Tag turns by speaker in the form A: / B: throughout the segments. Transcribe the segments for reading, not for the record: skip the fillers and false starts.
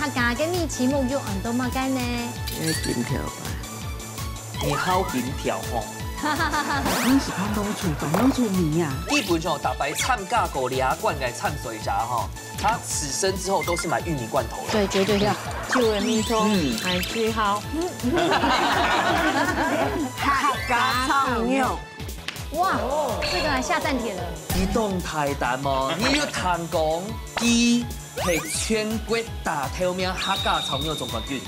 A: 客家嘅米奇木肉很多乜雞呢？
B: 金条吧，
C: 你好金条吼。
B: 你是看农厝，办农厝米啊？
C: 基本上大白掺咖狗俩罐给掺水炸哈，他此生之后都是买玉米罐头了。
A: 对，绝对要。
B: 就的米通，还最好。客家炒肉，
A: 哇，这个下站帖了。
C: 移动台单哦，你要谈讲伊系全国大头名客家炒肉总冠军。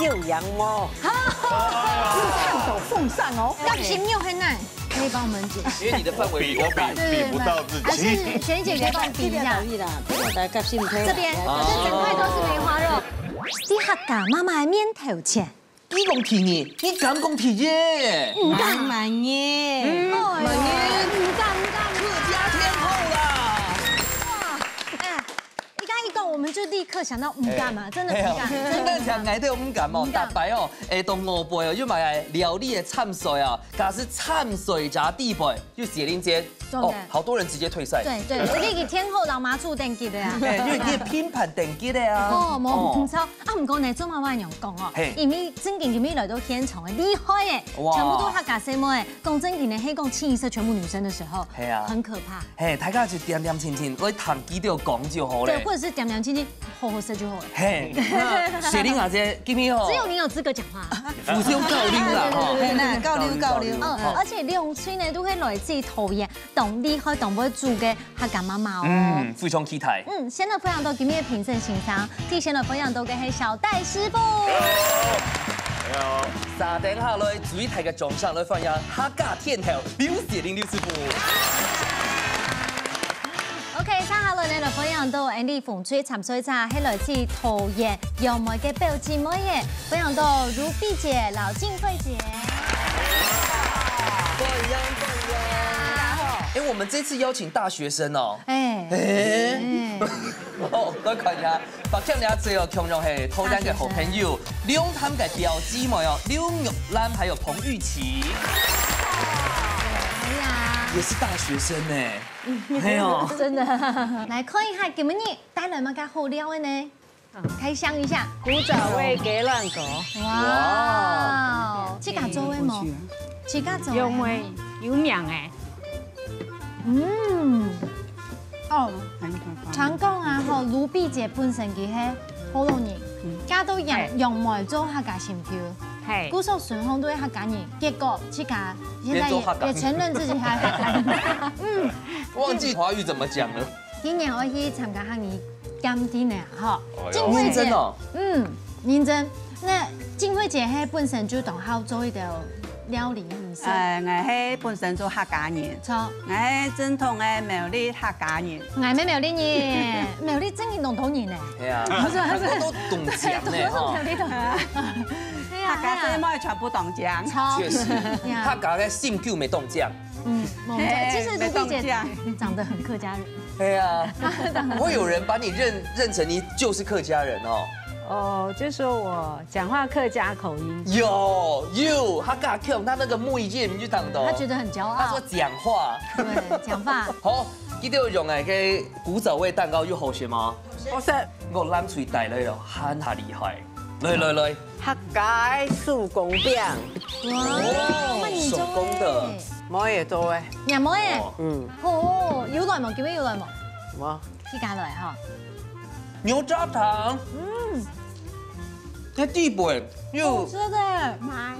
B: 又羊毛，又烫手奉上哦。
A: 要奇木很难，可以帮我们解释。
C: 因为你的范围比我大。
D: 比不到自己。
A: 还是璇姨姐可以帮我比一下。这边，这整块都是梅花肉。你客家妈妈的面头前，
C: 你讲便宜，你敢讲便宜？
A: 唔敢
B: 满耶，
A: 满耶，唔敢。
C: 客家天后啦！
A: 哇，哎，你刚一讲，我们就立刻想到唔敢嘛，真的唔敢，
C: 真的像爱到唔敢哦，大白哦，下当五倍哦，又买料理的掺水啊，假是掺水炸地杯，又血淋街哦，好多人直接退赛。
A: 对对，你给天后老妈做登记的呀。
C: 哎，因为你拼盘登记的啊。
A: 哦，冇唔错，啊唔过呢，做妈妈用讲哦，因为正经入面来到天床的厉害耶，全部都客家妹妹，讲正经的黑讲清一色全部女生的时候，
C: 系啊，
A: 很可怕。
C: 嘿，大家就点点亲亲，我谈几条讲就好嘞。
A: 对，或者是点点亲亲，好好说就好了。
C: 嘿，雪玲阿姐，今天哦，
A: 只有你有资格讲话。
C: 互相交流啦，哈，
B: 交流。
A: 而且两岁呢都会来自桃园，懂厉害懂不会煮嘅客家妈妈哦。
C: 嗯，非常期待。
A: 先来分享到今日评审欣赏，第先来分享到嘅係小戴師傅。
D: 你好。
C: 三等下來，主題嘅獎項來分享客家天后劉雪玲劉師傅。
A: OK， 三下來呢來分享到 Andy 馮吹參賽者係來自桃園楊梅嘅表姐妹嘅，分享到如碧姐、老靜慧姐。
C: 歡迎。哎，我們這次邀請大學生哦。哦，來看下，白天你最有強容係桃園嘅好朋友，兩他們嘅表姐妹哦，劉玉蘭還有彭玉琪。也是大學生呢，沒有，
A: 真的。來看一下，今日帶來乜嘅好料嘅呢？開箱一下，
B: 古早味雞卵糕。
A: 哇，自家做嘅冇？自家做。
B: 有味有名誒。
A: 哦，常講啊，吼，盧碧姐本身佢係好容易，加到用梅做客家新票。係，古時順豐都係客家人，結果自家現在也承認自己係客家人。
C: 忘記華語怎麼講了。
A: 今年我去參加客家檢定呢，哈。
C: 認真哦。
A: 認真。那靜慧姐係本身就同好做一道料理唔識。
E: 我係本身做客家人。
A: 錯。
E: 我係正統嘅苗栗客家人。
A: 我係苗栗人，苗栗真係農土人呢。
C: 係啊，我都懂講呢，哈。
A: 苗栗同。
E: 客家姐妹全部懂講。
C: 確實，客家嘅姓舊沒懂講。
A: 其實盧碧姐長得很客家人。
C: 對啊，不會有人把你認成你就是客家人哦。
B: 哦，就說我講話客家口音。
C: 有，客家腔，他那個母語就當到。
A: 他覺得很驕傲。
C: 他說講話。對，
A: 講話。
C: 好，記得用誒個古早味蛋糕有好食嗎？
E: 好食。
C: 我攬嘴帶來了，很厲害。來。
E: 客家手工餅。
A: 哇，
C: 手工的。
E: 冇嘢做嘅。
A: 人冇嘢。哦，要來冇？叫咩要來冇？
E: 冇。
A: 自家來哈。
C: 牛轧糖。那地杯又。
A: 真的。
E: 買。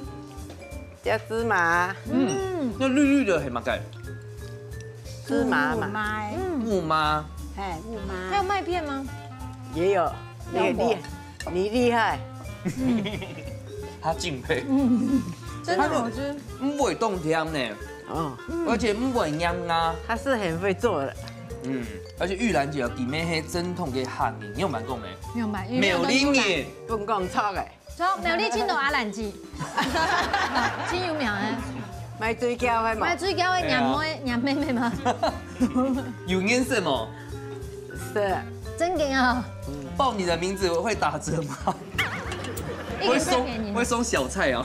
E: 加芝麻。
C: 那綠綠的係乜嘅？
E: 芝麻嘛。
C: 木媽。
E: 哎，木媽。
A: 還有麥片嗎？
E: 也有。你厲害。
C: 他敬佩。
A: 真的好吃。
C: 唔會凍甜呢。而且唔會硬啊。
E: 他是很會做的。
C: 而且玉蘭姐裡面係正統嘅客家，你有買過沒？
A: 有買。
C: 苗栗人。
E: 本港炒嘅。
A: 錯，苗栗青島阿蘭記。真有名誒。
E: 買水餃嘅嘛。
A: 買水餃嘅娘妹妹嗎？
C: 有顏色嗎？
E: 是。
A: 真勁啊！
C: 報你的名字會打折嗎？我会送小菜哦。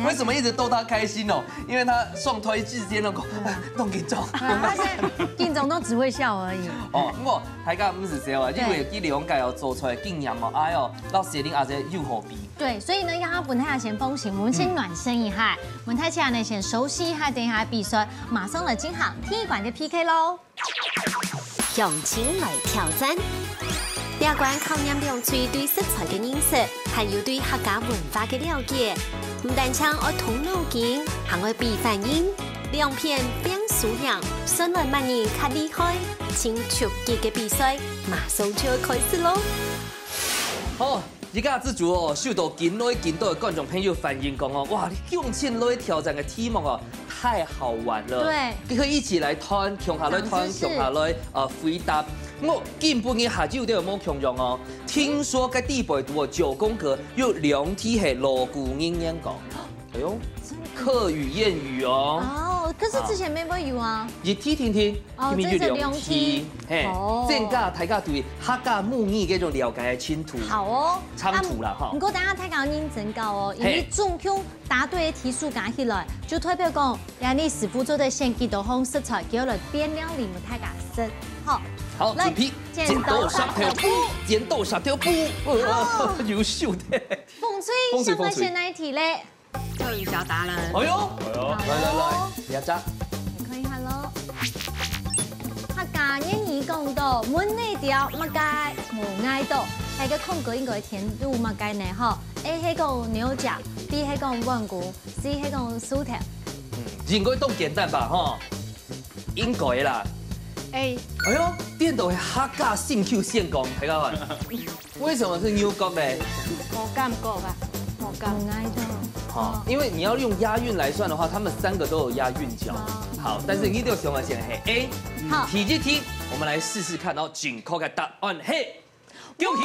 C: 为什么一直逗他开心哦？因为他送推之间那个弄紧张。
A: 他现在紧张都只会笑而已。
C: 哦，不过大家不是这样啊，因为佢了解哦做出来经验嘛，哎呦，到时令阿姐又好比。
A: 对，所以呢，让他文泰先风行，我们先暖身一下，文泰起来呢先熟悉一下，等一下比赛，马上来进行体育馆的 PK 喽。
F: 用情来挑战。了解考验两嘴对食材嘅認識，還有對客家文化嘅了解。唔但唱愛動腦筋，還愛比反應，兩片變數量，順來萬人較厲害。請出擊嘅比賽馬上就要開始咯！
C: 好，而家自主哦，受到見到嘅觀眾朋友反映講哦，哇，你用情來挑戰嘅題目哦，太好玩了。
A: 對，
C: 你可以一起來團，強下來團，強下來回答。我基本嘅下晝都有冇強用哦。聽說個地輩讀9宮格有兩題係鑼鼓鶯鶯講，哎呦，客語諺語哦。
A: 哦，可是之前沒有啊。
C: 一題聽聽，
A: 哦，這是兩題。
C: 嘿，正家大家對客家母語嘅種了解嘅清楚。
A: 好哦，
C: 清楚啦哈。
A: 不過大家睇下認真教哦，因為總共答對嘅題數加起來，就代表講，讓你師傅做的先幾道紅食材，叫來變料理，大家識。好。
C: 好，準備剪刀石頭布，剪刀石頭布，優秀的。
A: 風吹，上來先來題咧。
E: 教育小達人。
C: 哎呦，來，你一扎。
A: 你看一下咯。客家諺語講到，門內調乜街無嗌到，係個空格應該填入乜街呢？嗬 ，A 係講牛角 ，B 係講碗骨 ，C 係講薯條。
C: 應該都簡單吧？哈，應該啦。
A: 哎
C: 呦，電腦係客家新 Q 先講，睇下看。為什麼是牛角呢？
E: 我感覺吧，我感
A: 覺到。
C: 好，因為你要用押韻來算的話，他們3個都有押韻腳。好，但是你都選了先係 A。好，題記題，我們來試試看，然後準確嘅答案係，恭喜！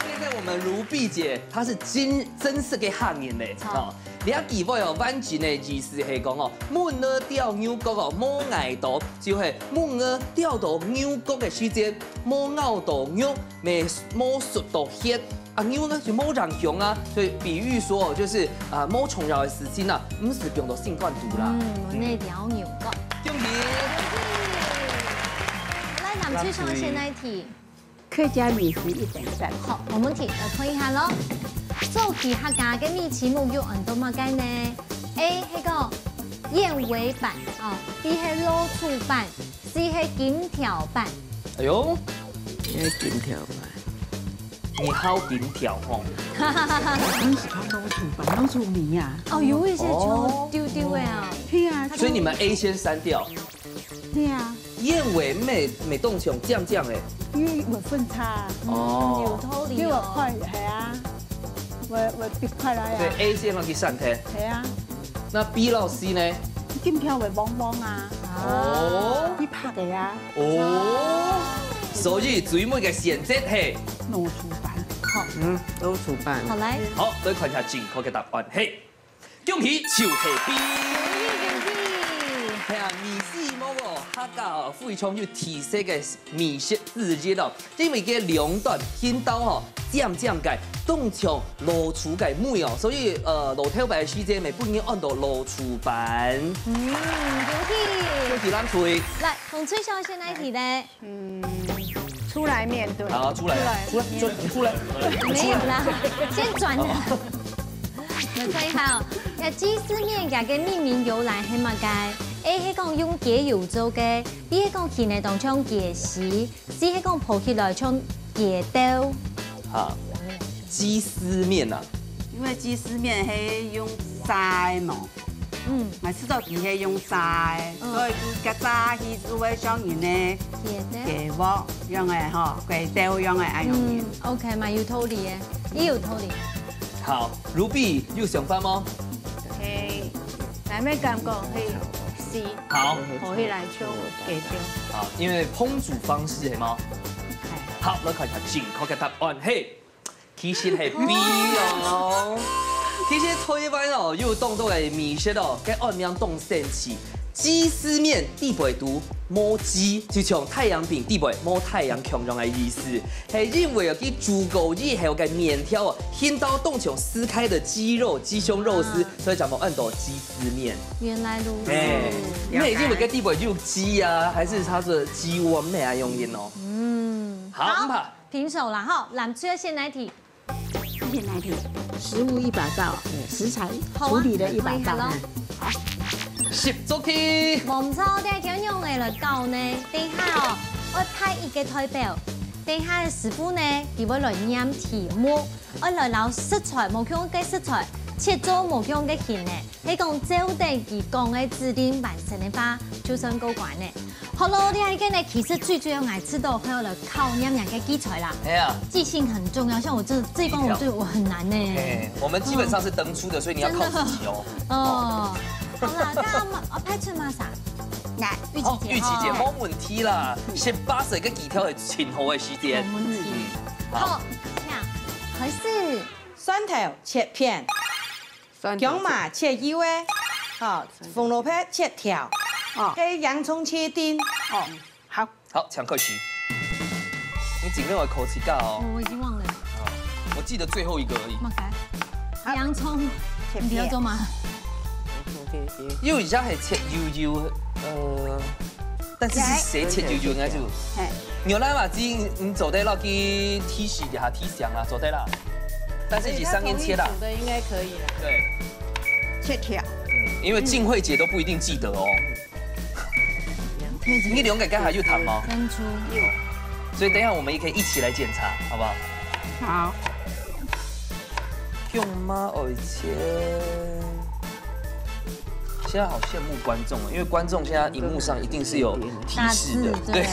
C: 現在我們如碧姐，她是真是嘅客人嘞，哦。你一記喎哦，灣字嘅意思係講哦，門兒釣牛角哦，冇捱到，就係門兒釣到牛角嘅時間，冇咬到牛，冇熟到血。啊，牛呢就冇長熊啊，所以比喻說就是冇蟲咬嘅時間啊，唔是用到性冠毒啦。
A: 門內釣牛角。
C: 恭喜！
A: 來，咱們去上先那一題。
E: 客家美食一等讚。
A: 好，我們題來看一下咯。做起客家嘅米節目有很多乜嘅呢 ？A 係個燕尾板哦 ，B 係老醋板 ，C 係金條板。
C: 哎呦，
E: 係金條板。
C: 你好金條哦。
E: 你是講老醋板、老醋米啊？
A: 哦，有一些就丟丟嘅啊。
E: 對啊。
C: 所以你們 A 先刪掉。
E: 對啊。
C: 燕尾美動像醬哎。
E: 因為有分差。
A: 哦。有道理。
E: 因為快係啊。我別快來啊！
C: 對 A 先可以刪聽。
E: 係啊。
C: 那 B 到 C 呢？
E: 金條會汪汪啊！
C: 哦。
E: 你拍嘅啊！
C: 哦。所以最尾嘅選擇係
E: 老醋板。
A: 好。
E: 老醋板。
A: 好嚟。
C: 好，來看一下正確嘅答案係，恭喜就係 B。係啊，米絲毛哦，客家非常有特色嘅米食之一咯，因為嘅兩段牽刀哦，漸解。凍像老醋嘅妹哦，所以老頭白時間咪不應按到老醋板。
A: 恭喜！
C: 恭喜咱吹。
A: 來，洪翠小先來題咧。
E: 出來面對。
C: 好，出來。
A: 沒有啦，先轉。來看一下哦，雞絲麵嘅命名由來係乜嘅 ？A 係講用雞油做嘅 ，B 係講起嚟當像雞絲 ，C 係講抱起來像雞豆。
C: 好。雞絲麵啊，
G: 因為雞絲麵係用曬嘛，咪吃到皮係用曬，所以就夾炸起就會像人呢雞鑊樣嘅嗬，雞豆樣嘅一樣嘢。
A: OK，蠻有道理嘅，也有道理。
C: 好 ，Ruby 有想法嗎？
E: 係，但咩感覺係 C。
C: 好，
E: 可以來做雞豆。
C: 好，因為烹煮方式係嗎？好，來看一下正確嘅答案係。其實係 B 哦，其实台湾哦，有当到的美食哦，跟按样当神奇。鸡丝面地北毒摸鸡，就像太阳饼地北摸太阳强壮的意思，系认为有啲猪狗肉还有个面条哦，先刀冻像撕开的鸡肉、鸡胸肉丝，所以讲到按到鸡丝面。
A: 原来如此。
C: 那认为跟地北就鸡啊，还是它的鸡窝咩啊用音哦？好，
A: 平手了哈，蓝雀先来题。
E: 先来题，食物一把刀，食材处理的一把刀。好。
C: 十足题，
A: 冇錯，啲點樣嚟嚟教呢？等下哦，我派一個代表，等下師傅呢，佢會來念題目，我來攞食材，冇用嘅食材，切咗冇用嘅餡呢，係講照定佢講嘅指定完成嘅話，就算過關呢。好咯，你係嘅呢，其實最主要愛知道，還有嚟考驗人嘅基礎啦。係啊，記性很重要，像我這一關我很難呢。
C: 我們基本上是登出的，所以你要靠自己哦。哦。好啦，咁我派出馬啥？嗱，玉琪姐冇問題啦，18歲嘅幾條係前後嘅時間。冇問題。
A: 好，開始。
G: 蒜頭切片，薑麻切幼誒，好，紅蘿蔔切條，哦，黑洋蔥切丁，哦，好。
C: 好，搶課時。你盡量口氣高哦。
A: 我已經忘了。
C: 我記得最後一個而已。
A: 洋蔥切片。你要做嗎？
C: 因為而家係切幼幼，但是誰切幼幼應該就，牛奶嘛，只你做得落去提示一下提香啦，做得啦。但是是上面切啦。
E: 的應該可以了。
C: 對。
G: 切條。
C: 因為靜慧姐都不一定記得哦。你兩個剛才有糖嗎？
A: 珍珠有。
C: 所以等一下我們也可以一起來檢查，好不好？
G: 好。
C: 用嗎？而且。现在好羡慕观众哦，因为观众现在荧幕上一定是有提示的，对。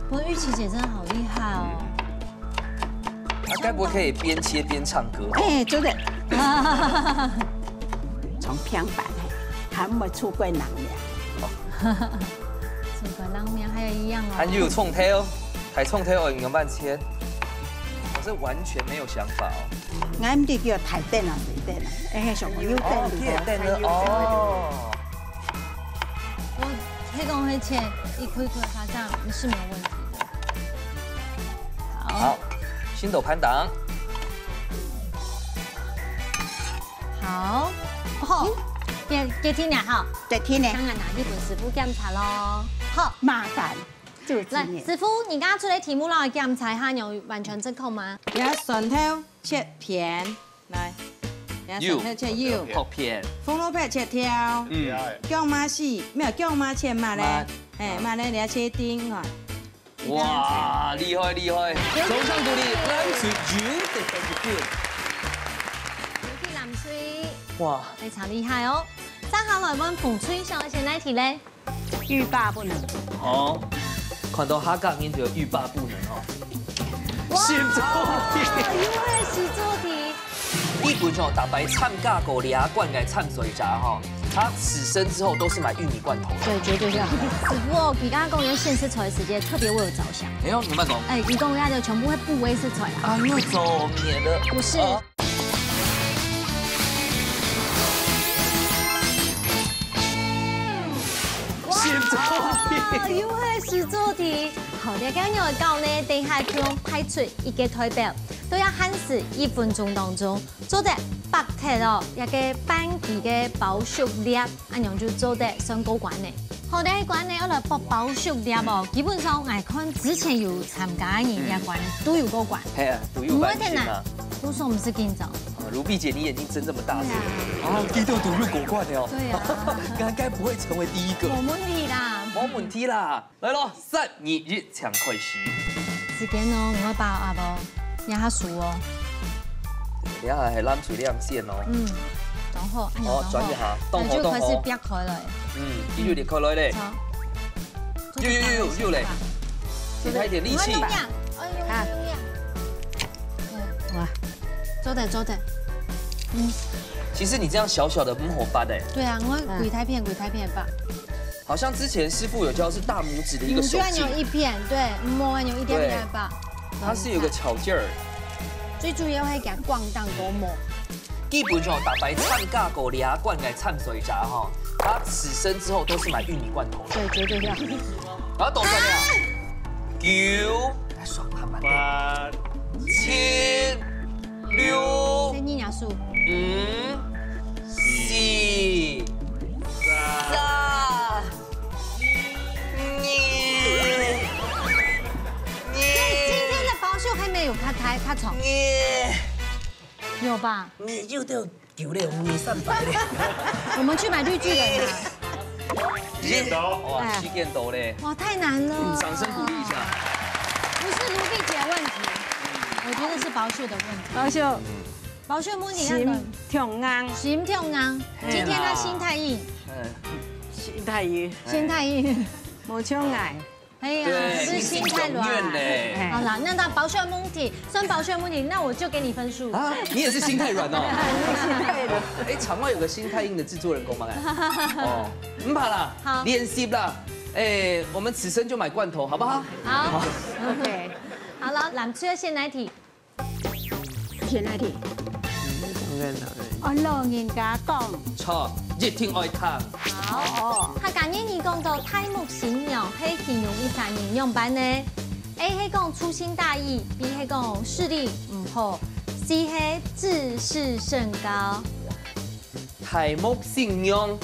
A: 不过玉琪姐真的好厉害哦。
C: 她该不会可以边切边唱歌？
E: 哎，真的。从平板还没出过人面。
A: 出过人面还有一样哦。
C: 还有创贴哦，台创贴哦，杨半千。我是完全没有想法哦。
E: 俺们这叫台灯啊，水灯啊，哎，小朋友灯
C: 哦。
A: 我黑公黑切一颗一颗，它这样是没有问题的。
C: 好，星斗攀档。
A: 好，好，给听俩好，
E: 对，听俩。
A: 当然拿日本师傅检查咯。好，
E: 麻烦。
A: 来，师傅，你刚刚出的题目让我检查一下，有完全正确吗？
G: 你要蒜头切片，来，蒜头切幼，
C: 片，
G: 紅蘿蔔切條，薑麻絲，沒有薑麻切麻咧，哎，麻咧你要切丁哈。
C: 哇，厲害厲害！掌聲鼓勵，藍水遠的特別。
A: 恭喜藍水！
C: 哇，
A: 非常厲害哦。接下來問馮翠想嘅先來題咧，
E: 欲罷不能。
C: 好。看到哈格面就欲罷不能哦。
A: 寫作題，因為寫作題。
C: 日本哦，大白唱尬狗牙罐改唱水闸哈，他死生之後都是買玉米罐頭。
A: 對，絕對是。師傅哦，佢剛剛講用現食材的時間特別為我着想。
C: 哎呦，你慢講。
A: 哎，一共要的全部會不為食材啊。
C: 啊，又走免了。
A: 不是。哇，又係寫作題。好，你今日教呢，等下佢用派出一個代表，都要限時1分鐘當中做得白鐵哦，一個半期嘅包熟粒，咁樣就做得上高關呢。好，呢一關呢，我來博包熟粒哦，基本上我看之前有參加嘅一關都有過關。
C: 係啊，都有關係嘛。
A: 都說我們是緊張。
C: 如碧姐，你眼睛睜這麼大，啊，低調讀入國冠了。
A: 對啊，
C: 應該不會成為第一個。
A: 冇問題啦，
C: 冇問題啦。來咯，3、2、1，搶開始。
A: 時間哦，我把阿伯讓他數哦。
C: 你下係攬住兩線哦。
A: 嗯，然後按
C: 好，轉一下，動
A: 就開始撇開來。
C: 繼續裂開來咧。又嘞，給他一點力氣。
A: 啊。哇，做得。
C: 其實你這樣小小的火把的。
A: 對啊，我鬼太片吧。
C: 好像之前師傅有教是大拇指的一個手勁。
A: 就按有一片，對，摸按有一點點吧。
C: 它是有個巧勁兒。
A: 最主要係給它逛蕩多摸，
C: 基本上大白唱咖狗俩罐来唱水闸哈，他此生之后都是买玉米罐头。
E: 对，绝对要。
C: 然后多少了？9，来爽他们。8、7、6。
A: 这你俩数。
C: 5、4、3、
A: 今天的包秀还没有他从。有吧？
C: 你又到丢了5、300了。
A: 我们去买绿巨人啊！
D: 剪刀，
C: 哇，去电斗嘞！
A: 哇，太难了！
C: 掌声鼓励一下。
A: 不是卢碧姐的问题，我觉得是包秀的问题。
E: 包秀，
A: 包秀问题
E: 心痛硬，
A: 心痛硬。今天他心太硬，
E: 心太硬，
A: 心太硬，
E: 无像爱。
A: 哎呀，是心太软。好了，那他包秀问题，算包秀问题，那我就给你分数。
C: 啊，你也是心太软哦。
E: 心太软。
C: 哎，场外有个心太硬的制作人公吗？哦，唔怕啦，
A: 好，
C: 练习啦。哎，我们此生就买罐头，好不好？
A: 好 ，OK。好了，南区的鲜奶题。
E: 鲜奶题。我老人家讲。
C: 错，熱天愛燙。
A: 好，他今年你講到太木新娘，係形容一場營養班呢 ？A 係講粗心大意 ，B 係講視力唔好 ，C 係自視甚高。
C: 太木新娘，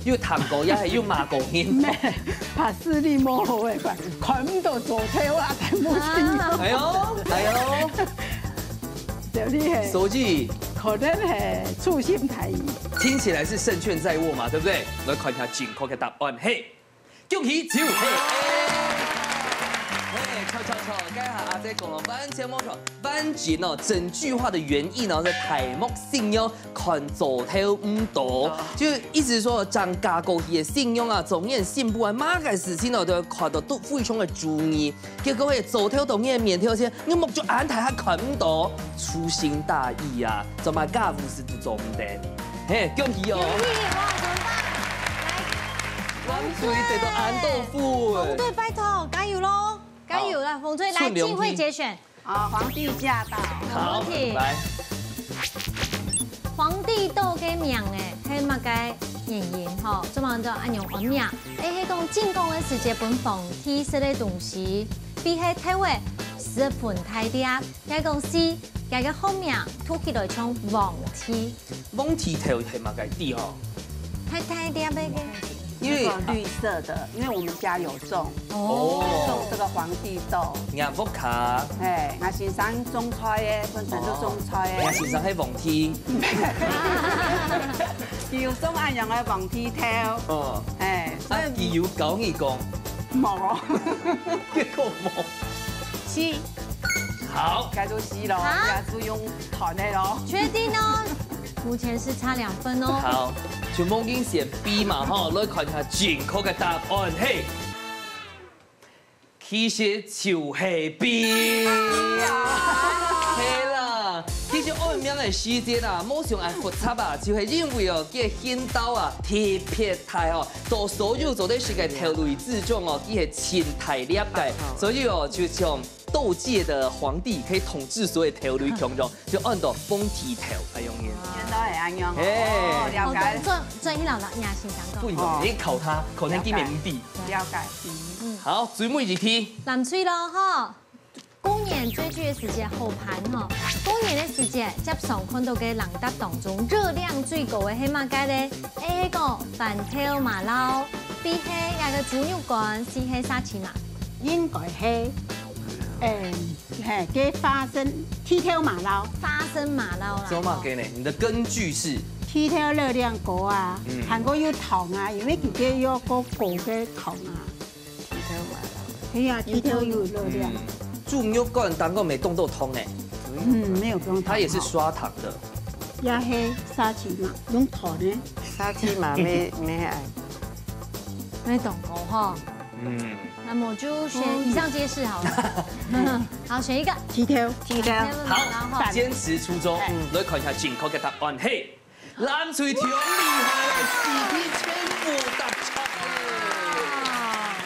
C: 要彈過也係要罵過先。
E: 怕視力模糊嘅話，看唔到左睇啊，太木新娘。
C: 係哦，係哦。
E: 就你係。
C: 所以。
E: 可能係粗心大意，
C: 聽起來是勝券在握嘛，對不對？來看一下正確嘅答案，嘿，恭喜小嘿，錯，該下阿姐講了，完全冇錯，完全哦，整句話的原意呢是太木信用看左頭唔到，就意思說將家過去嘅信用啊，總然信不完，乜嘅事情哦都要看到都非常嘅注意，結果係左頭同嘅面條先，你目就眼睇下看唔到，粗心大意啊，怎麼家務事都做唔得，嘿，恭喜哦！
A: 恭喜哇，怎麼辦？
C: 風吹得到安豆腐，
A: 紅隊拜託，加油嘍！ 加油啦，馮吹來機會節選。
G: 啊，皇帝駕到。
A: 好，來。皇帝到嘅名誒，係乜嘅原因？吼，做乜就按用個名？A 係講進宮嘅時節本皇帝食嘅東西，B 係睇話食盆太啲，一講 C，一個後面突起來唱皇帝。
C: 皇帝頭係乜嘅啲吼？
A: 太啲咩嘅？
G: 因為綠色的，因為我們家有種種這個皇帝豆。
C: 亞福卡。
G: 哎，我先生種菜嘅，本身都種菜嘅。
C: 我先生係皇帝。
G: 要種按樣嘅皇帝頭。哦。哎，
C: 所以要講一講。
G: 冇。
C: 結果冇。
A: C。
G: 好。繼續 C 咯，繼續用糖的咯。
A: 確定哦。目前是差2分哦。
C: 好。 全部已經寫 B 嘛，哈，來看下正確嘅答案，嘿，其實就係 B，係啦，其實按名嘅時間啊，冇上按複雜啊，就係因為哦，佢顯豆啊特別大哦，到所有做啲事嘅條類之中哦，佢係前大粒嘅，所以哦，就像鬥界的皇帝可以統治所有條類強壯，就按到封提頭嚟用嘅。
G: 都係咁樣，
A: 哦，
G: 了解。
A: 這一老也是講
C: 不一樣，你考他，考他見面唔地。
G: 了解。
C: 好，最尾一題。
A: 南水咯，哈，過年追劇嘅時節好盤哈，過年嘅時節接上看到嘅人搭當中熱量最高嘅係乜嘅咧 ？A 係個飯條馬騮 ，B 係一個豬肉乾 ，C 係沙琪瑪。
E: 應該係係嘅花生蹄條馬騮。
A: 花生馬騮啦。
C: 做乜嘅呢？你的根據是？
E: 蹄條熱量高啊，韓國有糖啊，因為佢哋有個高嘅糖啊。蹄條馬騮。係啊，蹄條有熱量。
C: 豬肉乾當個沒動到通誒。
E: 沒有用。
C: 它也是刷糖的。
E: 也係沙琪瑪用糖呢？
G: 沙琪瑪沒愛。
A: 沒懂過哈。那麼就選以上皆是好了。好，選一個。
E: 蹄條。
C: 好，堅持初衷。來看一下正確嘅答案。嘿，藍水條厲害，4題全部答錯。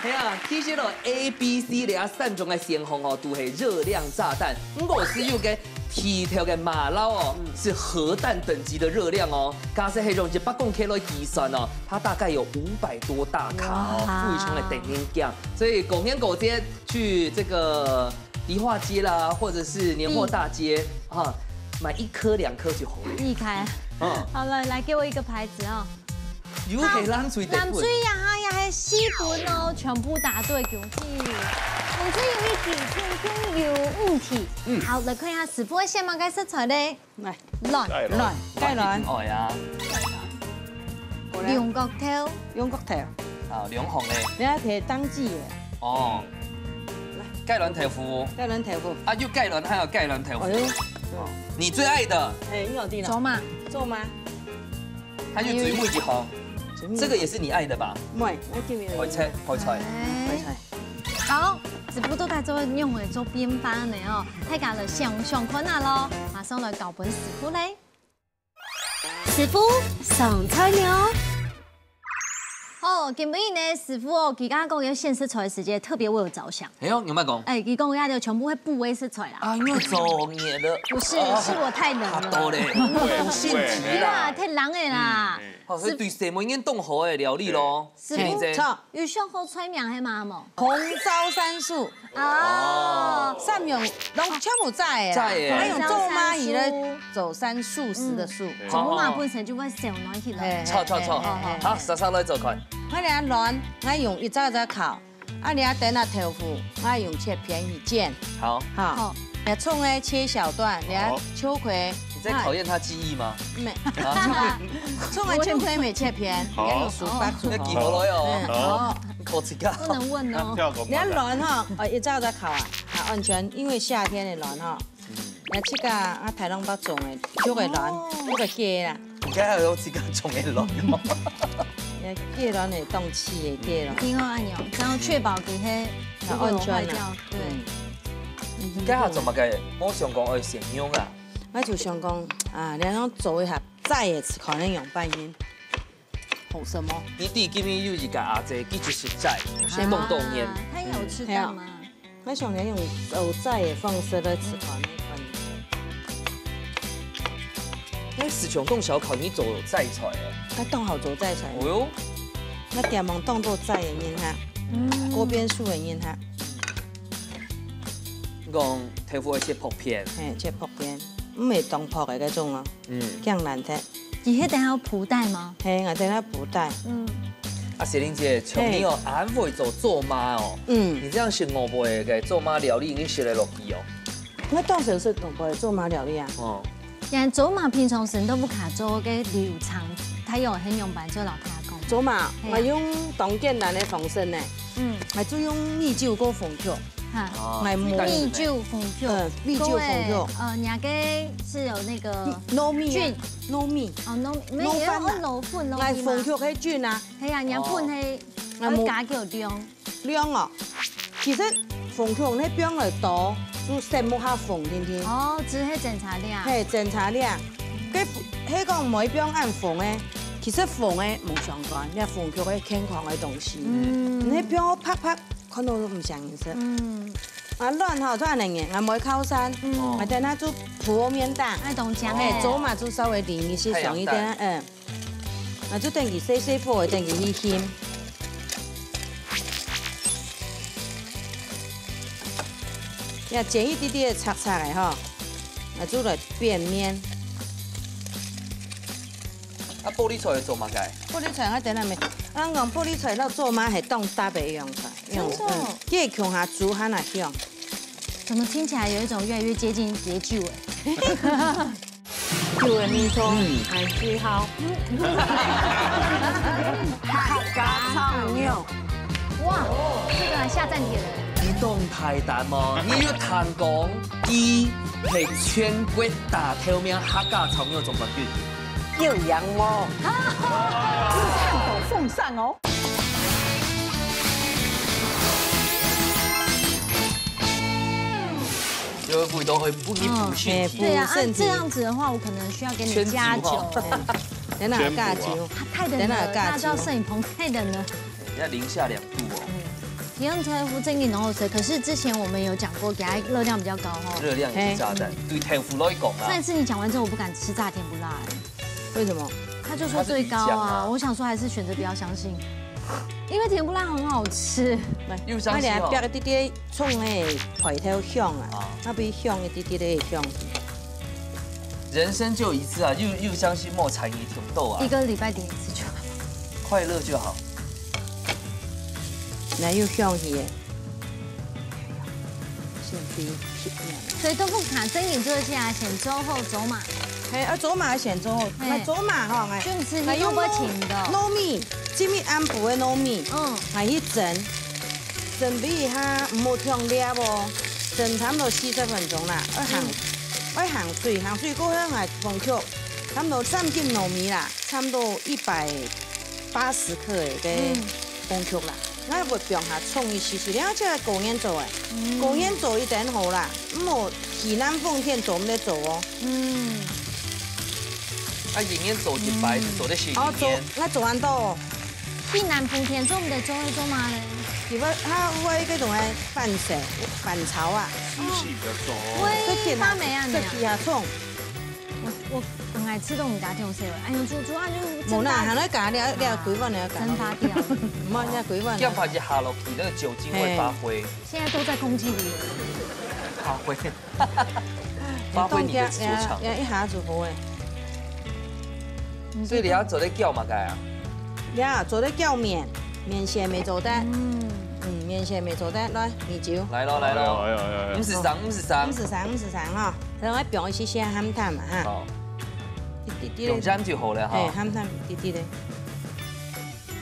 C: 係啊，其實咯 A、B、C 兩三種嘅選項哦，都係熱量炸彈。我是要嘅起条嘅马捞哦，是核弹等级的热量哦。加上黑种100公克来计算哦，它大概有500多大卡哦，非常的等于酱。所以狗年狗节去这个迪化街啦，或者是年货大街啊，买1颗2颗就好了。
A: 避开。好了，来给我一个牌子哦。
C: 有系冷水地
A: 冷水呀，哈呀，系西本哦，全部答对，恭喜！冷水有一点天天有问题。好，来看一下师傅的先芒嘅色彩咧。
E: 来，
A: 卵，
E: 芥蓝，
C: 哦呀，
A: 龍角頭，
E: 用角頭，
C: 啊，兩紅咧。
E: 你睇摕當季嘅，
C: 哦，芥藍豆腐。
E: 芥藍豆腐。
C: 啊，又芥藍，還有芥藍豆腐。
E: 哎呦，
C: 你最愛的。
E: 哎，你有啲啦。
A: 走嘛，
E: 做嗎？
C: 還有水木一紅，這個也是你愛的吧？
E: 唔係，我叫你。
C: 開菜。
A: 好，師傅都帶咗用嚟做邊班嚟哦，睇下嚟上困下咯，馬上來教本師傅咧。
F: 師傅上菜了。
A: 哦，今日呢，師傅哦，佢家講嘅現色彩的時間特別為我着想。
C: 哎呦，有冇講？
A: 哎，佢講嘅就全部會部位色彩啦。
C: 啊，因為做嘢的。
A: 不是，是我太冷了。
C: 多嘞，不性急啦，
A: 太冷嘅啦。
C: 哦，所以對什麼已經凍好嘅料理咯。
A: 師傅，有上好催眠係嘛冇？
B: 紅糟山素
A: 哦，
B: 三用都全部在
C: 嘅，
B: 還有做媽姨咧走山素食的素。
A: 做媽本身就會小暖起來。
C: 錯，好，稍來做開。
B: 我哋卵，我用一早烤，啊，你等下豆腐，我用切片一煎。
C: 好，
B: 好，你葱呢切小段，你秋葵。
C: 你在考驗他記憶嗎？
B: 沒，葱呢秋葵沒切片，你要用薯巴煮。
C: 要記好來哦。
B: 好，
C: 考一個。
A: 不能問哦。
B: 你要卵哈，一早就烤啊，安全，因為夏天的卵哈，你這個啊台東北種的，少個卵，不個雞啦。
C: 而家有自己種嘅卵。
B: 雞卵係凍氣嘅雞卵。
A: 挺好按鈕，然後確保佢係不會壞掉。對。
C: 而家做乜嘅？我想講愛成樣啊。
B: 我就想講啊，你儂做一下再一次可能用半年。好什麼？
C: 你弟今日有一個阿姐，佢就是在先動動煙。
A: 他有吃到嗎？
B: 我想你用手再嘅方式來吃可能半年。
C: 你時常凍小烤，你做齋菜誒？
B: 我凍好做齋菜。
C: 哦喲。
B: 我點忙凍做齋嘅煙下，鍋邊素嘅煙下。
C: 你講豆腐要切薄片。
B: 係切薄片，唔係凍薄嘅嗰種啊。咁難睇。
A: 而且等下有脯帶嗎？
B: 係，我等下脯帶。
C: 啊，謝玲姐，像你哦，俺會做媽哦。你這樣學我輩嘅做媽料理已經學得落去哦。
B: 我當時是我輩做媽料理啊。
C: 哦。
A: 人做媽平常時都不卡做嘅流程，他有很用白做老太公。
B: 做媽，我用當簡單的方式呢。我就用米酒跟鳳腳。
A: 蜜酒鳳腳，
B: 蜜酒鳳腳。
A: 人家是有那個
B: 糯米
A: 菌，
B: 糯米。
A: 沒有老粉咯。
B: 我鳳腳嘅菌啊。
A: 係啊，人粉係我加叫量。
B: 量哦，其實鳳腳呢邊嚟多，就成木下鳳天天。
A: 哦，只係檢查量。
B: 係檢查量，佢講每邊按鳳咧，其實鳳咧冇相關，你鳳腳係健康嘅東西。你邊拍拍。看到都唔上顏色。啊卵哈，做安尼嘅，我冇烤山，我等下做和面蛋。
A: 愛凍漿誒。
B: 做嘛就稍微淋一些上一點，我就等佢細火，等佢去煸。要剪一啲啲嘅擦擦嘅哈，我就來變面。
C: 啊，玻璃菜做乜嘅？
B: 玻璃菜我等下未，咱講玻璃菜เรา做嘛係當搭嘅用菜，佢係強下煮下嚟香。
A: 怎麼聽起來有一種越來越接近別酒哎？
B: 酒嘅味道係最好。客家炒肉，
A: 哇，這個下站帖了。
C: 你動太淡嘛？你要談講，伊係全國大頭名客家炒肉總冠軍。
B: 有羊毛，
E: 看斗奉上哦。
C: 有味道會不易補血體。
A: 對啊，按這樣子的話，我可能需要給你加酒。
B: 等下加酒，
A: 太冷了，大家知道攝影棚太冷了。
C: 要零下2度哦。
A: 体验菜脯真的很好吃，可是之前我们有讲过，给它热量比较高哦。
C: 热量也是炸弹，对天妇来讲啊。
A: 上一次你讲完之后，我不敢吃炸甜不辣哎。
B: 为什么？
A: 他就说最高啊，我想说还是选择不要相信，因为甜不辣很好吃。
C: 又相信哦。
B: 别个滴滴创诶，回头香啊，那比香一滴滴的香。
C: 人生就一次啊，又相信莫产一挺逗啊。
A: 1个礼拜点一次就好，
C: 快乐就好。
B: 那又香气耶。
A: 所以豆腐卡真你做起来先做好做嘛。
B: 係啊，做嘛先做好，那做嘛吼，
A: 就唔是你用不清的。
B: 糯米，这米安布的糯米，係去蒸比它唔好燙裂喎，蒸差唔多40分鐘啦，要行水過後係放曲，差唔多3斤糯米啦，差唔多180克嘅放曲啦，那會讓它沖一絲絲，然後即係高鹽做嘅，高鹽做一點好啦，唔好西南風天做唔得做哦。
C: 啊，鹽鹽做一擺，做得鹹鹽。
B: 我做完到。
A: 西南風天做唔得做去做嘛咧？
B: 如果它會嗰種係拌炒啊，
D: 濕氣比較重。
A: 會發霉啊你啊！
B: 皮下葱。
A: 我很愛吃這種家庭食的，哎呦煮啊就。
B: 冇啦，行咧加你幾份你加。
A: 蒸發掉。
B: 唔係，你幾份？
C: 要不然就下落去，那個酒精會發揮。
A: 現在都在空氣裡。
C: 發揮。發揮你的所長。
B: 一下就好誒。
C: 所以你要做啲叫嘛，該啊？
B: 你啊，做啲叫麵線未做得，麵線未做得，來米酒。
C: 來咯來咯，53
B: 哈，然後表一些鹹淡嘛哈。好。
C: 用鹽就好了哈。
B: 係鹹淡啲啲咧。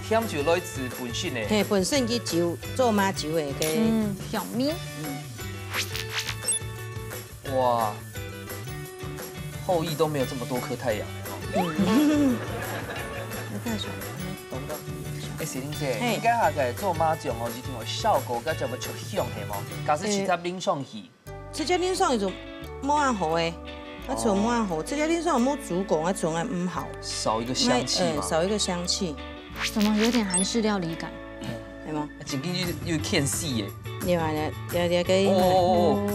C: 鹽就來自本身嘅。
B: 係本身嘅酒做馬酒嘅嘅。
A: 小米。
C: 哇，後羿都沒有這麼多顆太陽。懂得。誒，時玲姐，而家下嘅做麻醬哦，是點個效果，加就咪出香係冇？假使直接拎上去，
B: 直接拎上去就冇咁好誒，我做冇咁好，直接拎上冇煮過，我做係唔好。
C: 少一個香氣嘛。
B: 少一個香氣。
A: 怎麼有點韓式料理感？
B: 係嗎？
C: 整個又偏細耶。
B: 你話你嘅
C: 哦，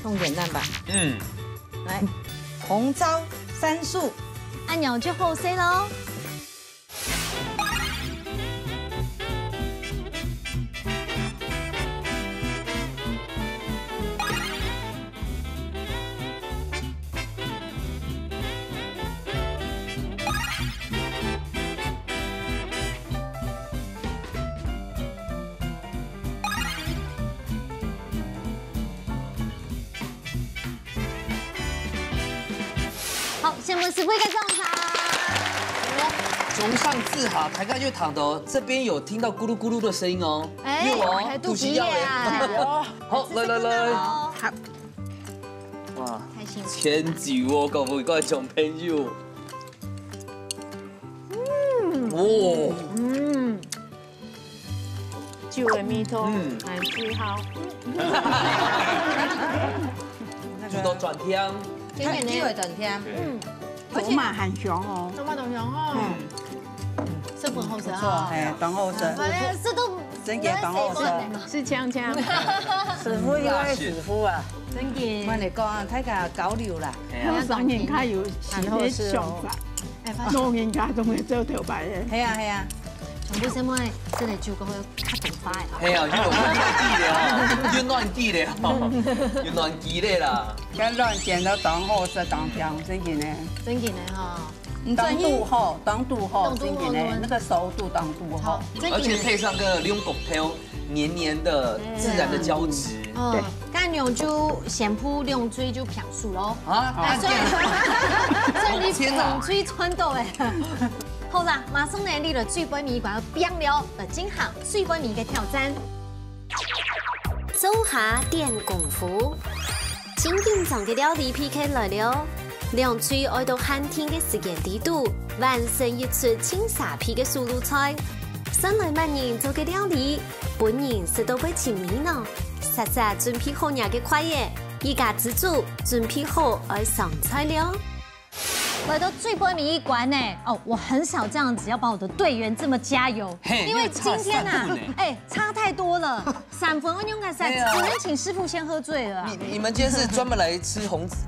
B: 重點蛋白。來，紅糟3素。
A: 按鈕就好食咯。好，现在是会个种茶。
C: 从上至下，台干就躺的哦，这边有听到咕噜咕噜的声音哦。有哦，
A: 肚脐药
C: 哎。好，来。
A: 好。
C: 哇，
A: 开心。
C: 千酒哦，各位各位小朋友。
E: 酒的味道，很最好。
C: 煮到转香。
B: 酒會轉香，
E: 而且嘛很香哦，
A: 做乜東香哦？這本好食啊！
G: 哎，當好食，
A: 這都
G: 真嘅當好食，
E: 是锵锵，師傅因為師傅啊，
A: 真嘅。
B: 我嚟講，睇下搞料啦，
E: 香港人家有啲想法，老人家仲會做條白嘅。
B: 係啊。
A: 全部什麼？這裡煮過去較大塊。
C: 係啊，越亂記咧，越亂記咧啦。
G: 咁亂見到當好食當香，真嘅呢。
A: 真嘅呢哈。
G: 當度好，真嘅呢，那個熟度當度好。
C: 而且配上個兩骨頭，黏黏的，自然的膠質。
A: 對。乾牛就先鋪涼水就漂熟咯。
C: 啊？
A: 所以你冷水穿到誒。好啦，馬上嚟呢個水杯麵館嘅變料嚟進行水杯麵嘅挑戰。
F: 做下點功夫，真緊張嘅料理 PK 來了，涼水愛到寒天嘅時間地度，完成一出清沙皮嘅素魯菜。上來萬人做嘅料理，本人食到會前面呢，實實準備好嘢嘅快嘢，依家自主準備好愛上菜了。
A: 来到最波米一关呢，哦，我很少这样子要帮我的队员这么加油，因为今天啊，差太多了，3分我用个3，只能请师傅先喝醉了。
C: 你们今天是专门来吃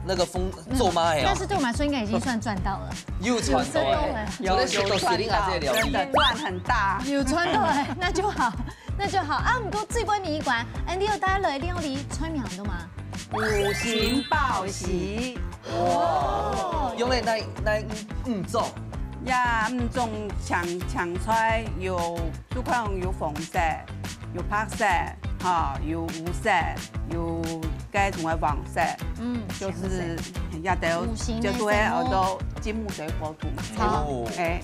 C: 那个风做妈哎？
A: 但是对我们来说应该已经算赚到了，
C: 有赚到哎，有赚到，
G: 真的赚很大，
A: 有赚到哎，那就好。那就好啊！唔过最波米一关，你有带来料理催眠的吗
G: ？5星报喜
C: 哇！用嚟5种，
G: 呀5种抢出来有都可能有红色、有白色、哈有五色、有该种的黄色，就是也都就是耳朵金木水火土嘛，哎。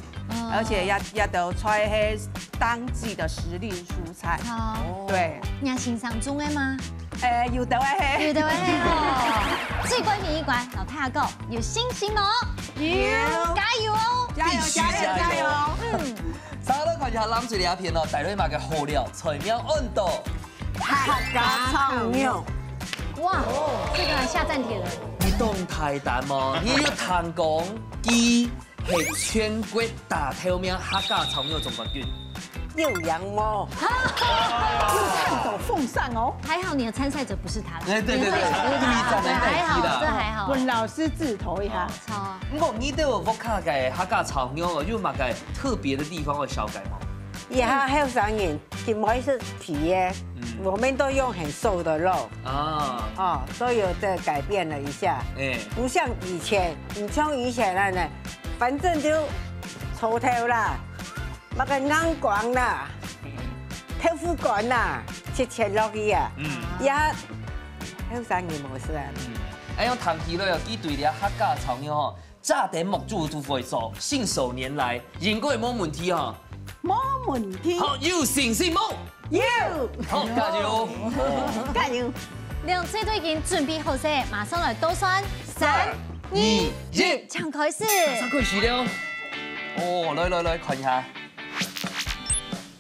G: 而且也都揣迄当季的时令蔬菜，对。
A: 你欣赏中的吗？
G: 有的嘿，
A: 有的嘿哦。最关键一关，老太阿哥有信心哦，有，加油哦，
G: 加油加油！
C: 稍后看一下咱这两片哦，大瑞嘛嘅好料，菜苗温度，
E: 客家炒肉。
A: 哇，这个下站帖了。
C: 你懂台单吗？你要谈讲鸡。是全国大头名客家炒肉总冠军，
E: 又羊毛，又看走奉上哦。
A: 还好你的参赛者不是他了。
C: 对，
A: 还好，这还好。
E: 问老师自投一下。
A: 超啊！
C: 不过你对我客家炒肉有嘛个特别的地方会小改吗？
H: 也还有上瘾，怎么是皮耶？我们都用很瘦的肉都有的改变了一下。不像以前，你像以前呢。反正就粗头啦，那个眼光啦，豆腐干啦，切落去啊，也好生意模式啊。
C: 用谈起来哦，伊对了客家炒肉哦，炸点木做都会做，信手拈来，应该冇问题哦。
E: 冇问题。
C: 好，有信心冇？
E: 有。
C: 好，加油！
E: 加油！
A: 两队都已经准备好势，马上来倒算3、2、1，抢开始！
C: 马上开始了。哦，来看一下。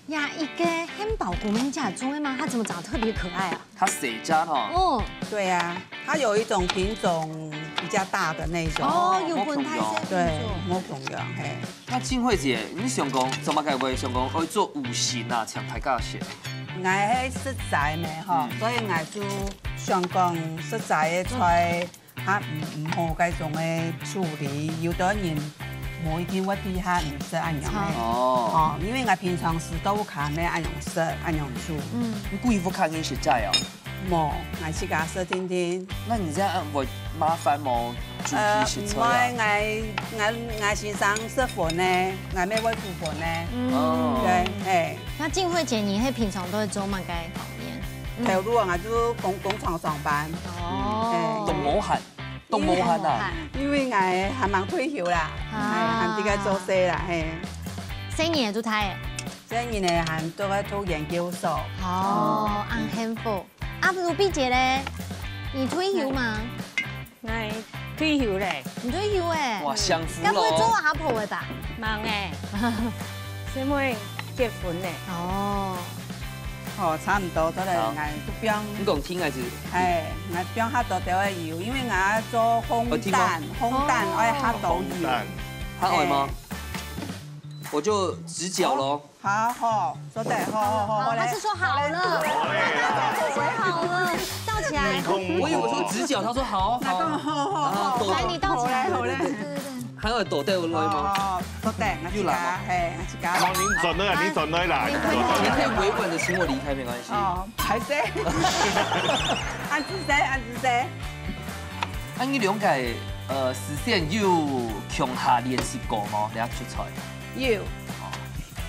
A: 呀，一个汉堡国民家中的吗？它怎么长得特别可爱啊？
C: 它谁家哈？
A: 哦，
G: 对呀，它有一种品种比较大的那种。
A: 哦，有分胎色。
G: 对，摸孔羊嘿。
C: 那静慧姐，你想讲怎么解话？想讲可以做五行啊，抢台价些。
G: 爱迄食材呢吼，所以爱就想讲食材的出来，它唔好嗰種嘅處理，有的人冇一定會對它唔識按樣嘅。因為我平常時都看咧按樣食，按樣煮。
C: 你故意不看你食材哦？
G: 冇，我自家食天天。
C: 那你這樣會麻煩冇？
G: 唔係，我先生食飯呢，我咩會煮飯呢？對，
A: 那靜慧姐，你係平常都會做乜嘅方面？
G: 頭路我就工廠上班。
C: 動武漢啊！
G: 因為我還蠻退休啦，還自己做事啦，嘿。
A: 幾年做睇？
G: 這年呢，還都喺讀研究所。
A: 哦，很幸福。阿盧碧姐咧，你退休嗎？
H: 我退休咧。
A: 唔退休誒？
C: 哇，享福
A: 咯！該唔會做阿婆嘅吧？
H: 忙誒，先會結婚咧。
G: 哦，差唔多，都嚟我都邊。
C: 你講聽還是？
G: 係，我邊下到條油，因為我做烘蛋，我要下到油。
C: 他愛嗎？我就直角咯。
G: 好，說得好。
A: 他是說好了，好了，倒起來。
C: 我以為說直角，他說好。
A: 來，你倒起來。
C: 還有倒掉來嗎？
G: 倒掉，我自家，係我自家。
D: 您準啦，
C: 你可以委婉的請我離開，沒關係。
G: 哦，係啫。按姿勢。
C: 你兩個視線有強下練習過嗎？你出菜？
G: 有。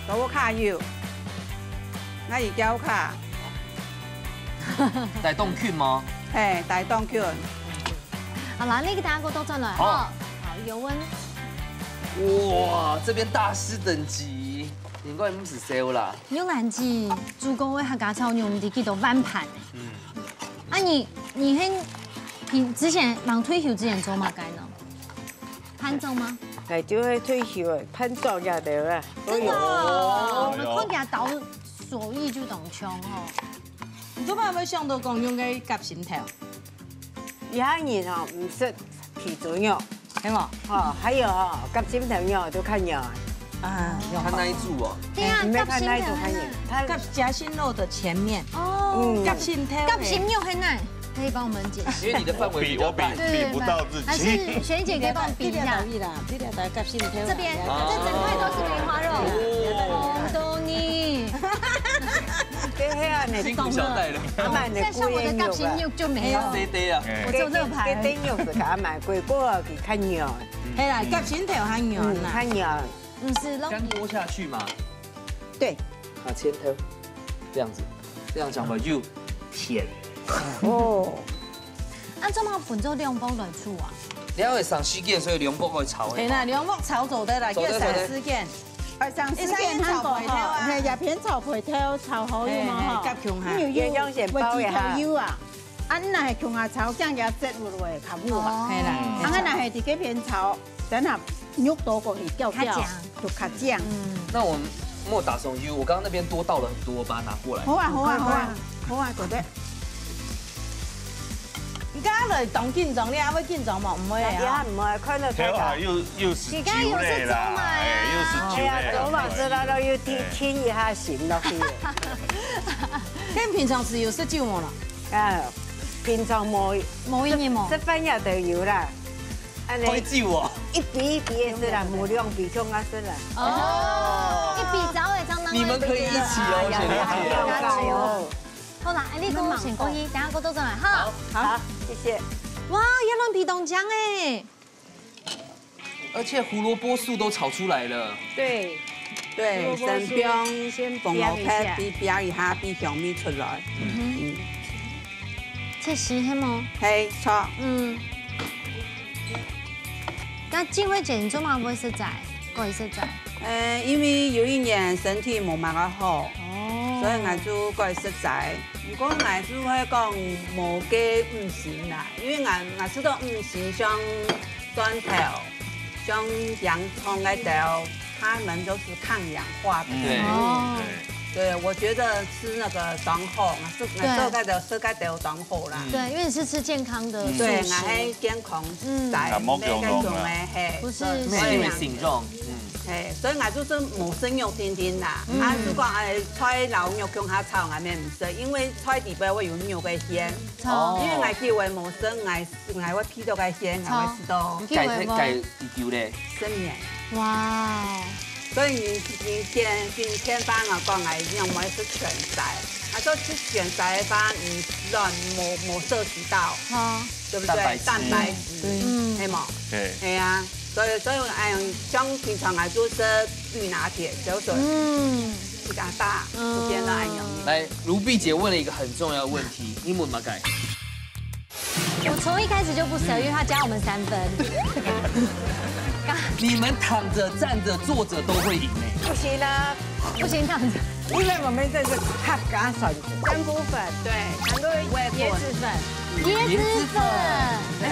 G: 我卡有。我而家卡。
C: 大東拳嗎？
G: 係大東拳。
A: 好啦，呢個大家都進來。好，有溫。
C: 哇，這邊大師等級，應該唔是少啦。
A: 有難記，主攻為客家炒肉，唔知幾多碗盤啊，你之前忙退休之前做乜嘅呢？潘總嗎？
H: 係就係退休誒，潘總也得啦。
A: 真的，我們看佢倒手藝就懂槍哦。
B: 你做乜會想到講用嘅夾心頭？
H: 有人哦唔識皮做肉。
B: 有冇？
H: 哦，还有哦，夹心藤肉都看肉
B: 啊，
C: 看那一组哦。
A: 对啊，
H: 你没
A: 夹心
H: 看那一组
A: 肉
H: 看肉，它
B: 夹夹心肉的前面，
A: 哦，
B: 夹心条，
A: 夹心肉很难，可以帮我们解释。
C: 因为你的范围比较大。
D: 比不到自己。
A: 还是璇姐可以帮我比一下。
B: 这条的夹心条。
A: 这边，这整块都是梅花肉。哦，懂你。
C: 辛苦小戴了。
A: 再像我的夹心肉就没有。
C: 谁的啊？
A: 我做这排。
H: 这肉是给它买贵过去看肉。
B: 系啦，夹心条很软啦，
H: 看肉。
A: 是
C: 干剥下去嘛？
B: 对。
C: 啊，切头，这样子，这样讲吧，就甜。
H: 哦。
A: 按这么分做2包来煮啊？
C: 你要会上4件，所以2包可以炒的。
B: 系啦，2包炒做得啦，叫3、4件。
E: 上4件炒肥條啊，係入片炒肥條炒好油嘛嗬，
B: 夾強下，
H: 營養成包嘅嚇。
E: 油啊，啊你若係強下炒，更加質落嚟較好啊。
B: 係啦，
E: 啊我若係自己片炒，等下肉多過去掉掉，就較醬。
C: 那我们没打松油，我刚刚那边多倒了很多，我把它拿过来。
E: 好啊好啊好啊好啊，覺得。
B: 而家嚟當建裝，你還會建裝冇？唔會啊？
H: 唔會，看到
D: 條啊又是酒類啦，又是酒類。
H: 走嘛知道了，要添一下鹹落去。
B: 跟平常時有食酒冇啦？
H: 啊，平常冇
A: 一年冇。
H: 食飯也都有啦。
C: 開酒啊！
H: 一比嘅是啦，冇2比重啊是啦。
A: 哦，一比早會相當。
C: 你們可以一起哦，雪玲姐。
A: 好啦，你跟我先過去，等下過多陣來。好，
H: 好，謝謝。
A: 哇，椰卵皮凍醬哎！
C: 而且胡蘿蔔素都炒出來了。
G: 對，對，生薑先放落去，煸一下，煸香味出來。
A: 這是係麼？
G: 係錯。
A: 那靜慧姐，你做嘛會食仔？可以食仔？
G: 因為有一年身體冇乜個好，所以我就過食仔。如果我就係講冇嘅五行啦，因為我知道五行像蒜頭、像洋蔥嘅豆，它們都是抗氧化的。對，我覺得吃那個當好，我色該豆當好啦。
A: 對，因為你是吃健康的。
G: 對，我係健康仔，沒嗰種嘅，
A: 不是，
C: 因為性狀。
G: 係，所以我就是冇生肉天天啦。啊，如果菜老肉強下炒，我咪唔食，因為菜底邊會有肉嘅鮮。因為我叫為冇生，我會批到嘅鮮，我會知道。
C: 計丟咧。
G: 生麵。
A: 哇！
G: 所以今天班我講我用咪食全菜，我說吃全菜班唔冇攝取到，對不對？蛋白質，係冇？係啊。所以像平常我就食綠拿鐵，就是比較大，不見得用。
C: 來，如碧姐問了一個很重要的問題，你問嗎？改？
A: 我從一開始就不捨，因為他加我們3分。
C: 你們躺着、站着、坐着都會贏呢？
H: 不行啊，
A: 不行躺着。
H: 因為我們這是客家筍香菇粉，
G: 對，很多椰子粉，
A: 椰子粉，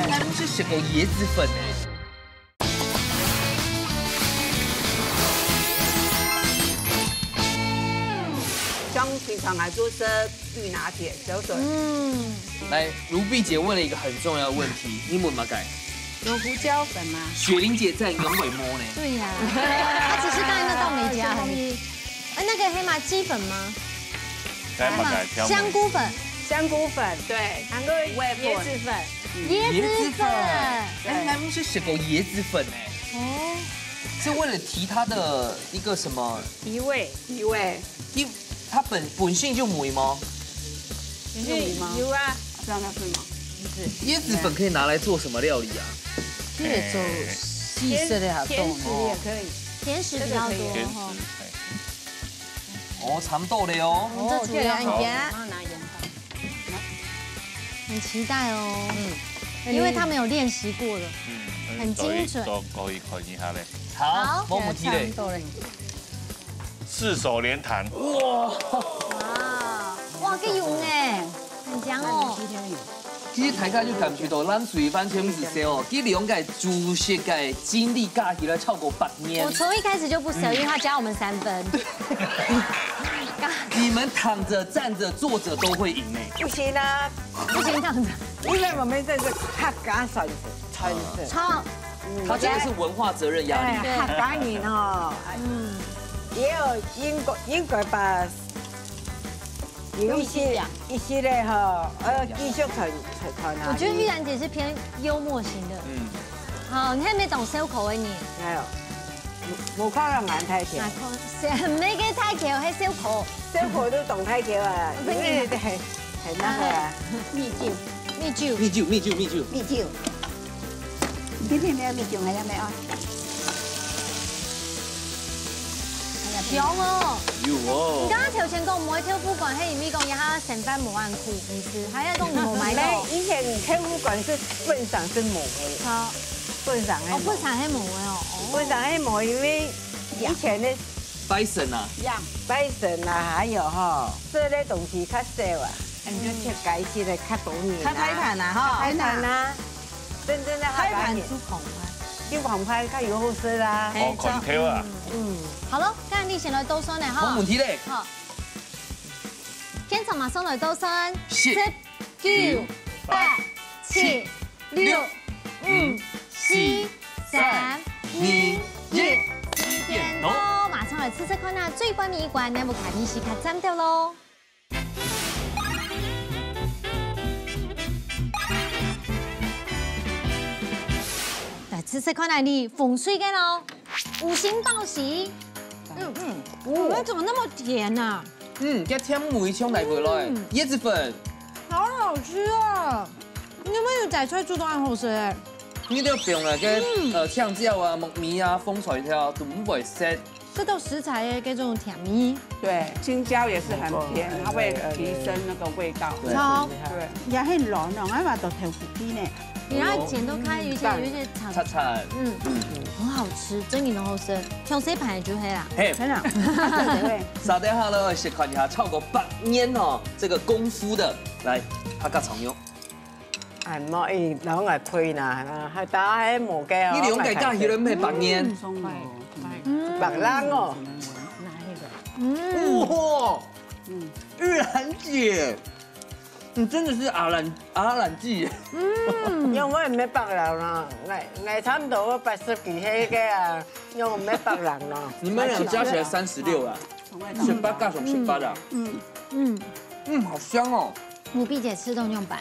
C: 那不是食過椰子粉呢？
G: 像平常我就食綠拿鐵，就是
C: 來，如碧姐問了一個很重要的問題，你問嗎？改？
E: 有胡椒粉嗎？
C: 雪玲姐在永尾摸呢。
A: 對呀，她只是剛才那道沒加而已。那個黑麻雞粉嗎？香菇粉，
G: 香菇粉，對，還有椰子粉，
A: 椰子粉，
C: 那不是食過椰子粉呢？哦，是為了提它的一個什麼？
G: 提味。
C: 它本性就梅嗎？
G: 有啊，這樣是嗎？
C: 椰子粉可以拿來做什麼料理啊？
B: 可以做細色的好多
G: 也可以，
A: 甜食比較多哈。
C: 哦，長豆的哦。
A: 這主要很期待哦。因為他們有練習過的，很精準。
D: 可以看一下嘞。
C: 好，摸摸雞嘞。
D: 4手連彈。
A: 哇，個油哎，很強哦。
C: 其實大家就感覺到，咱水番全部是說哦，佢利用個煮食個精力加起來超過8年。
A: 我從一開始就不捨，因為他加我們3分。
C: 你們躺着、站着、坐着都會贏呢。
H: 不行啊，
A: 不行躺着。
H: 因為我們這是客家筍，
A: 超
C: 他真的是文化责任压力。
H: 客家人哦，也有英國把有一些咧哈，繼續看
A: 我覺得玉蘭姐是偏幽默型的。好，你係咪懂燒烤嘅你？
H: 係啊，冇可能眼太橋。
A: 咩嘅太橋係燒烤，
H: 燒烤都懂太橋啊，因為係那個蜜酒。今天沒有蜜酒，係咪啊？
A: 有哦。
C: 有哦。
A: 你剛剛頭前講唔可以跳舞館，係因為講一下成班冇按褲，唔是，還要講冇買到。
H: 以前跳舞館是本上是冇嘅。好。本上係。
A: 本上係冇嘅哦。
H: 本上係冇，因為以前的。
C: 拜神啊。
H: 拜神啊，還有哈，這類東西較少啊。你就切解釋的較多年。較泰坦啊，哈。泰坦啊。真正的泰坦是澎湃，就澎湃較有好食啦。
D: 哦，款跳啊。
A: 好咯，今日你先來倒水咧，哈。
C: 冇問題咧。
A: 好。現場馬上來倒水。
C: 10、
A: 9、8、7、6、5、4、3、2、1，點到，馬上來試試看啊！最關鍵一關，你有冇卡電視卡斬掉咯？來試試看啊！你風水嘅咯，5星報喜。哇，怎麼那麼甜啊？
C: 加添梅香來回來，椰子粉，
A: 好好吃啊！你有冇有摘出來煮到咁好食誒？
C: 呢啲用嚟嘅醬料啊、木米啊、風菜條都唔會蝕。
A: 這都食材嘅嗰種甜味。
G: 對，青椒也是很甜，它會提升那個味道。
A: 超
G: 對，
E: 也係涼涼，我話到頭啲呢。
A: 你看剪都開，有些炒菜，很好吃，真嘅都好食。挑這盤就係啦，
E: 真啦。
C: 稍等下呢，先看一下超過8年哦，這個功夫的，來客家炒肉。
H: 係唔可以兩個配呐，係打喺無嘅。
C: 你兩個加起來咩8年？
H: 白蘭哦。
C: 哇，玉蘭姐。你真的是阿蘭姐，
H: 因為我唔係白人啦，我差唔多80幾歲嘅啊，因為我唔係白人啦。
C: 你們倆加起來36啊，18加上18啊，好香哦。
A: 母碧姐吃都用板，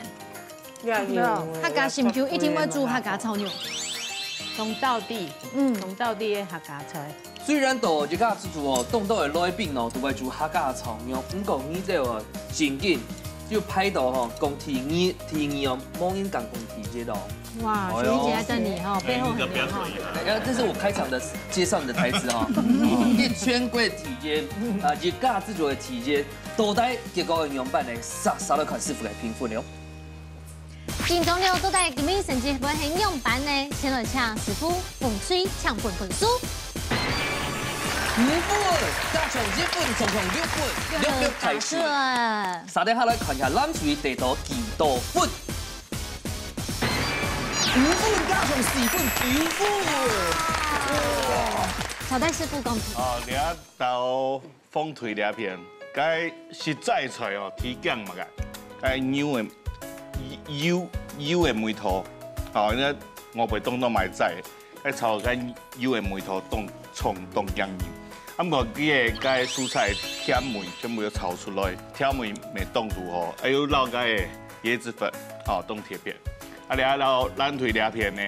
A: 客家是唔是一定會煮客家炒肉？
I: 從到地，從到地嘅客家菜。
C: 雖然到一家自助哦，凍到嘅內餅哦，都會煮客家炒肉，不過呢隻哦真緊。就拍到哈，講提議哦，冇人敢講提這哦。
A: 哇，學姐在等你哈，背後很厲害。
C: 這是我開場的介紹你的台詞哈。一圈過體檢啊，一家自助的體檢，到底結果營養版嚟殺到看師傅嚟評分了。
A: 金鐘六到底今日成績會營養版呢？先來請師傅風水搶分數。
C: 5分，加上1分，總共6分，6開始。稍等下來看一下咱水得到幾多分？5分加上4分，9分。哇！
A: 小戴師傅公平。
D: 掠到風腿掠片，該實在菜哦，體檢嘛個，該牛的梅頭，因為我袂當到買仔，該炒該牛的梅頭當葱當薑油。咁個啲嘅蔬菜甜梅全部要炒出來，甜梅未凍住吼，還有撈個椰子粉，當鐵片，然後咱腿兩片呢，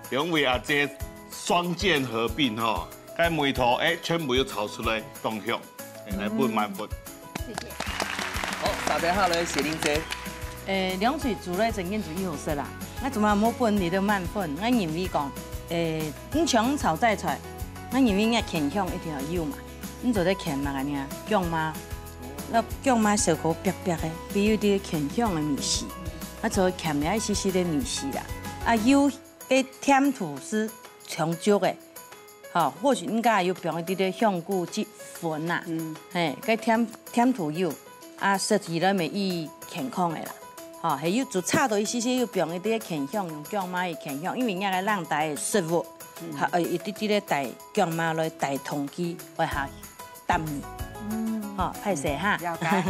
D: 兩位阿姐雙劍合併吼，個梅頭全部要炒出來當香，來分滿分。
A: 謝謝。
C: 好，稍等下來謝玲姐。
I: 涼水煮來整件就好食啦，我做乜冇分你都滿分，我認為講，你像炒菜菜。我認為我鉗香一定要有嘛，你做啲鉗嘛個呢？薑嘛，那薑嘛燒口白白的，比有啲鉗香的米絲，我做鉗了一絲絲的米絲啦。啊，有嘅甜土是長足的，好，或許應該有變一啲啲香菇汁粉啦，cái甜土有，啊，食起來咪易健康的啦，好，還有就差到一絲絲有變一啲鉗香，用薑嘛嘅鉗香，因為我個冷帶的食物。一啲啲咧帶薑嘛來帶通機，為下淡味。歹勢哈。了解。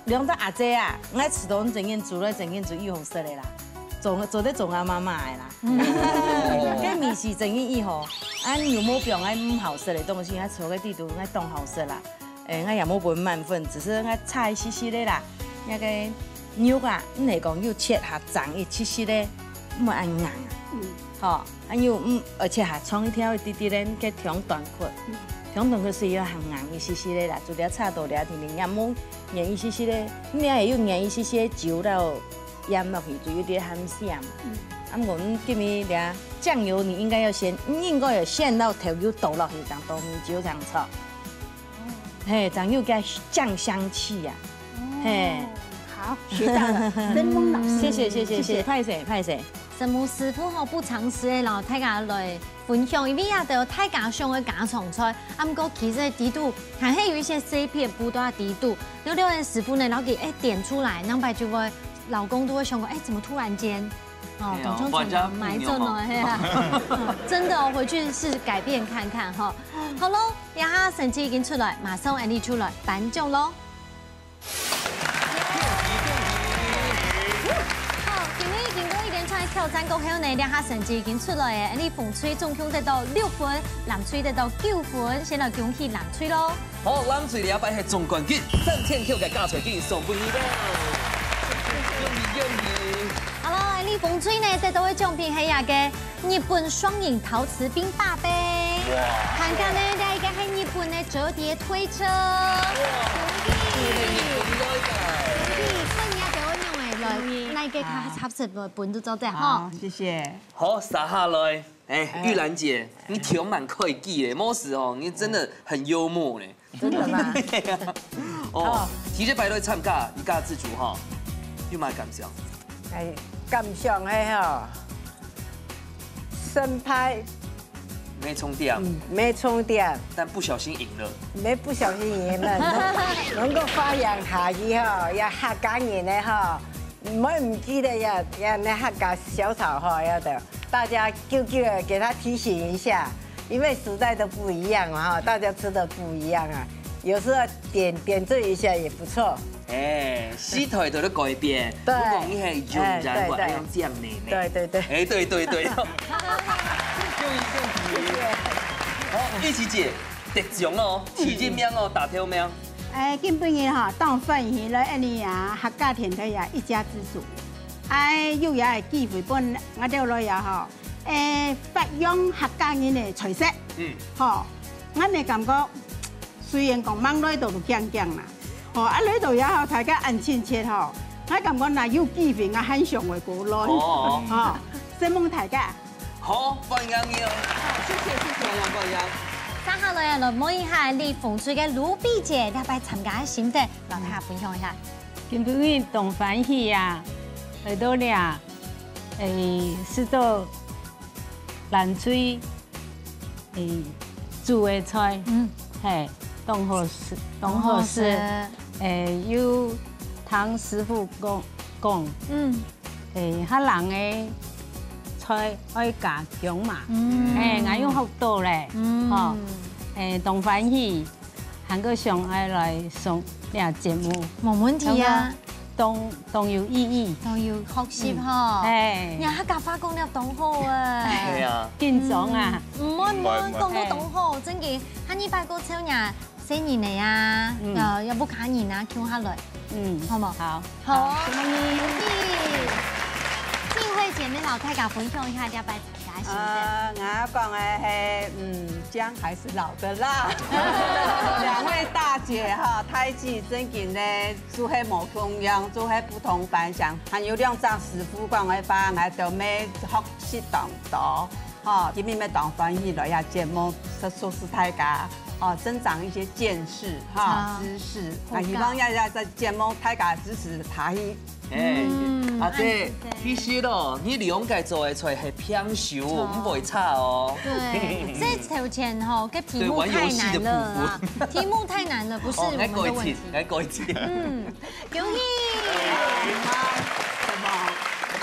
I: 兩隻阿姐啊，我吃到整件煮來整件就又好食的啦。做咧做阿妈妈的啦。这面是真意吼，俺又冇用俺唔好食的东西，俺炒个地图俺当好食啦。俺也冇分慢粉，只是俺菜细细的啦。那个肉啊，你係講要切下長一細細的，唔係按硬啊。好，還有而且還創一條一啲啲咧，嘅長短骨，長短骨是要行硬一細細的啦，做了差多了，天天也冇硬一細細的，你也要硬一細細的酒到鹽落去，就有點鹹鹹。我們今日倆醬油你應該要先到頭油倒落去，當豆米酒這樣炒。嘿，醬油加醬香氣呀。嘿。
E: 好，学到了，真蒙老师，
I: 謝謝，派誰？
A: 神木師傅好不常識嘅，然後大家來分享，因為也有大家上嘅家常菜，不過其實地圖還係有一些細片不斷地圖，有的師傅呢，然後給點出來，然後就會老公都會想過，怎麼突然間董兄怎麼埋這呢？真的，回去是改變看看哈。好咯，一下成績已經出來，馬上安利出來頒獎咯。挑戰過後呢，兩下成績已經出來嘅，你馮翠總共得到6分，藍翠得到9分，先來恭喜藍翠咯。
C: 好，藍翠呢一擺係總冠軍，3000條嘅加菜券送俾你咯。恭喜！
A: 好咯，你馮翠呢得到嘅獎品係一個日本雙贏陶瓷冰霸杯，看看呢，另一個係日本嘅折疊推車。那個插實來本都做得好，
G: 謝謝。
C: 好，撒下來，玉蘭姐，你條蠻可以記嘅，冇事哦，你真的很幽默咧。
H: 真的嗎？
C: 哦，提咗擺落參加，一家之主哈，有咩感想？
H: 感想係吼，生拍
C: 沒充電，
H: 沒充電，
C: 但不小心贏了。
H: 沒不小心贏了，能夠發揚下去吼，也客家人咧吼。唔記得要那客家小炒哈，要的大家就給他提醒一下，因為時代都不一樣嘛哈，大家吃的不一樣啊，有時候點綴一下也不錯。
C: 時代都在改變，不過你係用人或者用這樣嚟呢？對。好，玉琪姐得獎哦，提前名哦，打條名。
E: 基本嘅哈當飯魚咧，一年啊客家田體啊一家之主，要有係機會幫我哋來也哈，發揚客家人嘅菜式，嗬，我哋感覺雖然講忙來度都驚啦，嗬，來度也好大家按親切嗬，我感覺嗱有機會我很想為過來，嗬，希望大家
C: 好，歡迎你哦，謝謝。
A: 接下來來問一下你馮翠嘅盧碧姐，你係參加心得，讓大家分享一下。
E: 今日同歡喜啊，來到了，是到藍翠，煮嘅菜，係東河市，有唐師傅講，客人嘅菜愛加薑嘛，我用好多咧，嗬。同歡喜，韓國上愛來上呢個節目，
A: 冇問題啊，
E: 當有意義，
A: 當要學習嗬，人客家話講得當好啊，
C: 係啊，
E: 緊張啊，
A: 唔講到當好，真嘅，喺呢八個秋日4年嚟啊，有冇客人啊，叫下來，好冇？好，歡迎。靜慧姐，你老太家分享一下，要不要參加心得？
G: 我講嘅係，薑還是老的辣。兩位大姐哈，太極真緊咧，做係冇同樣，做係不同凡響。還有兩張師傅講嘅話，我都未學習當到。哈，今日咪當翻譯了呀節目，說是大家增長一些見識哈知識。我希望要在節目大家支持他去。
C: 阿姐，其實咯，你兩個做嘅菜係偏熟，唔會差哦。
A: 對，這條前吼，個題目太難了啊！題目太難了，不是我們的問題。
C: 來過一次。
A: 恭喜！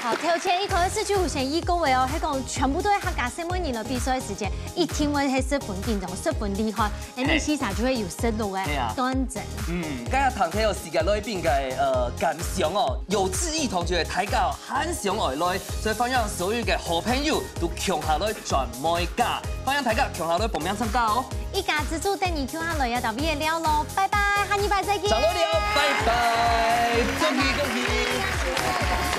A: 好，头前一开始就有先一个位哦，迄个全部都係客家新聞人嘅比賽時間，一聽話係10分緊張，10分厲害，你時常就會有失落嘅端正。
C: 今日堂體有時間來邊嘅感想哦，有志一同學大家很想來，所以歡迎所有嘅好朋友都強下來轉賣家，歡迎大家強下來報名參加哦。
A: 一家之主等你強下來要到畢業了咯，拜拜，下禮拜再見。
C: 早啲了，拜拜，恭喜恭喜。